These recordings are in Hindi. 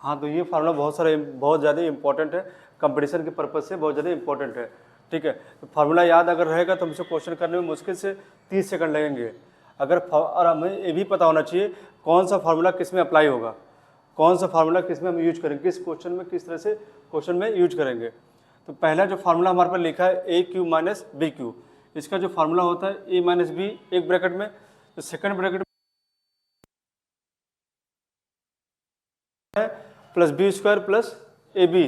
हाँ, तो ये फार्मूला बहुत ज़्यादा इंपॉर्टेंट है, कंपटीशन के पर्पज़ से बहुत ज़्यादा इंपॉर्टेंट है। ठीक है, तो फार्मूला याद अगर रहेगा तो हमसे क्वेश्चन करने में मुश्किल से 30 सेकंड लगेंगे। और हमें ये भी पता होना चाहिए कौन सा फार्मूला किस में अप्लाई होगा, कौन सा फार्मूला किस में हम यूज करेंगे, किस क्वेश्चन में किस तरह से क्वेश्चन में यूज करेंगे। तो पहला जो फार्मूला हमारे पास लिखा है a cube minus B cube, इसका जो फार्मूला होता है ए माइनस बी एक ब्रैकेट में, तो सेकंड ब्रैकेट है प्लस बी स्क्वायर प्लस ए बी,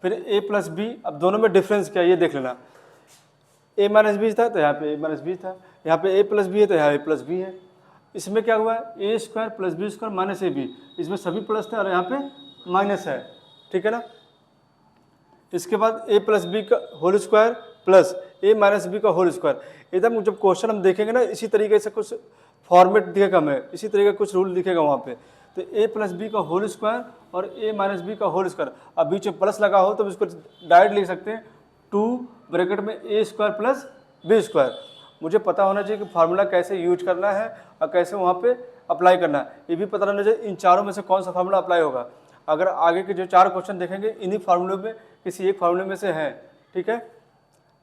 फिर ए प्लस बी। अब दोनों में डिफरेंस क्या है ये देख लेना, ए माइनस बी था तो यहाँ पे ए माइनस बी था, यहाँ पे ए प्लस बी है तो यहाँ ए प्लस बी है। इसमें क्या हुआ है A square plus B square minus A B, इसमें सभी प्लस थे और यहाँ पे माइनस है। ठीक है ना, इसके बाद ए प्लस बी का होल स्क्वायर प्लस ए माइनस बी का होल स्क्वायर। एकदम जब क्वेश्चन हम देखेंगे ना इसी तरीके से कुछ फॉर्मेट दिखेगा, हमें इसी तरीके का कुछ रूल दिखेगा वहाँ पे। तो ए प्लस बी का होल स्क्वायर और ए माइनस बी का होल स्क्वायर, अब बीच में प्लस लगा हो तो इसको डायरेक्ट लिख सकते हैं 2 ब्रैकेट में ए स्क्वायर प्लस बी स्क्वायर। मुझे पता होना चाहिए कि फार्मूला कैसे यूज करना है और कैसे वहाँ पे अप्लाई करना है, ये भी पता रहना चाहिए इन चारों में से कौन सा फार्मूला अप्लाई होगा। अगर आगे के जो 4 क्वेश्चन देखेंगे इन्हीं फार्मूले में किसी एक फार्मूले में से है। ठीक है,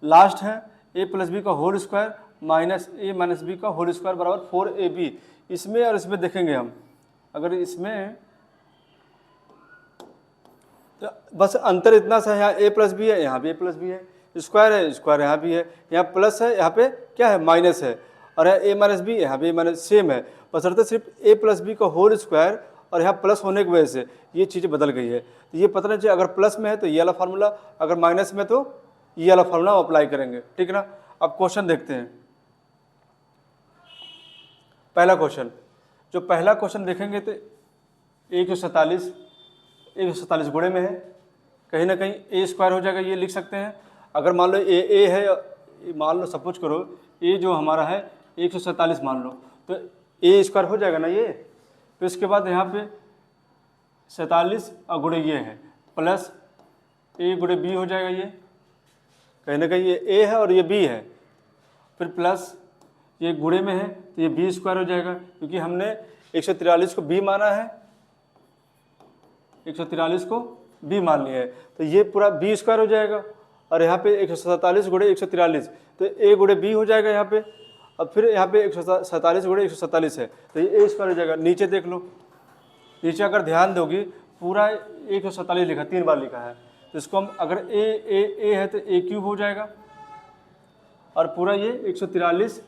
लास्ट है ए प्लस बी का होल स्क्वायर माइनस ए माइनस बी का होल स्क्वायर बराबर 4ab। इसमें और इसमें देखेंगे हम, अगर इसमें तो बस अंतर इतना सा है, यहाँ ए प्लस बी है यहाँ भी ए प्लस बी है, स्क्वायर यहाँ भी है, यहाँ प्लस है यहाँ पे क्या है माइनस है, और यहाँ ए माइनस बी यहाँ भी माइनस सेम है, बशर्ते सिर्फ ए प्लस बी का होल स्क्वायर और यहाँ प्लस होने की वजह से ये चीज़ बदल गई है। तो ये पता नहीं चाहिए अगर प्लस में है तो ये वाला फार्मूला, अगर माइनस में तो ये वाला फार्मूला अप्लाई करेंगे। ठीक है ना, अब क्वेश्चन देखते हैं। पहला क्वेश्चन, जो पहला क्वेश्चन देखेंगे तो 147 गुणे में है, कहीं ना कहीं ए स्क्वायर हो जाएगा, ये लिख सकते हैं। अगर मान लो ए है, मान लो सपोज करो ए जो हमारा है 147 मान लो, तो ए स्क्वायर हो जाएगा ना ये। तो इसके बाद यहाँ पे 47 और गुणे ये है प्लस ए गुणे बी हो जाएगा, ये कहीं ना कहीं ये ए है और ये बी है, फिर प्लस ये गुणे में है तो ये बी स्क्वायर हो जाएगा, क्योंकि हमने 143 को बी माना है, 143 को बी मान लिया है, तो ये पूरा बी स्क्वायर हो जाएगा। और यहाँ पे 147 गुणे 143 तो ए गुणे बी हो जाएगा यहाँ पे। अब फिर यहाँ पे 147 गुणे 147 है तो ये ए स्क्वायर हो जाएगा। नीचे देख लो, नीचे अगर ध्यान दोगे पूरा 147 लिखा, 3 बार लिखा है, तो इसको हम अगर ए है तो ए क्यूब हो जाएगा, और पूरा ये 143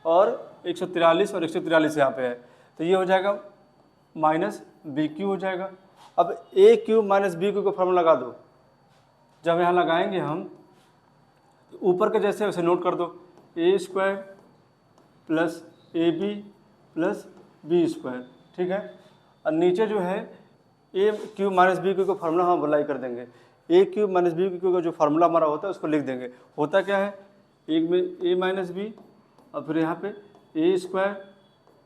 और 143 यहाँ पे है, तो ये हो जाएगा माइनस बी क्यू हो जाएगा। अब ए क्यूब माइनस बी क्यू का फॉर्मूला लगा दो, जब यहाँ लगाएंगे हम ऊपर के जैसे वैसे नोट कर दो, A square plus A B plus B square. ठीक है, और नीचे जो है A cube minus B cube का फार्मूला हम अप्लाई कर देंगे। A cube minus B cube का जो फार्मूला हमारा होता है उसको लिख देंगे। होता क्या है, एक में ए माइनस बी और फिर यहाँ पे A square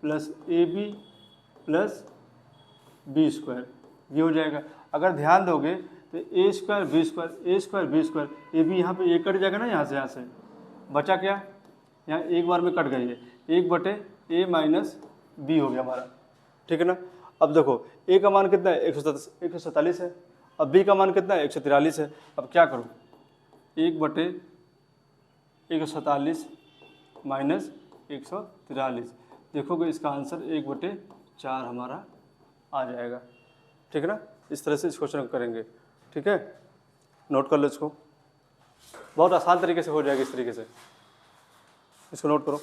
plus A B plus B square, ये हो जाएगा। अगर ध्यान दोगे तो A square B square, A square B square, A B यहाँ पे ए कट जाएगा ना, यहाँ से बचा क्या, यहाँ एक बार में कट गई है, 1/a माइनस बी हो गया हमारा। ठीक है ना, अब देखो ए का मान कितना है 147 है, अब बी का मान कितना है 143 है। अब क्या करूँ, 1/147 माइनस 143, देखोगे इसका आंसर 1/4 हमारा आ जाएगा। ठीक है ना, इस तरह से इस क्वेश्चन को करेंगे। ठीक है, नोट कर लो इसको, बहुत आसान तरीके से हो जाएगा इस तरीके से, इसको नोट करो।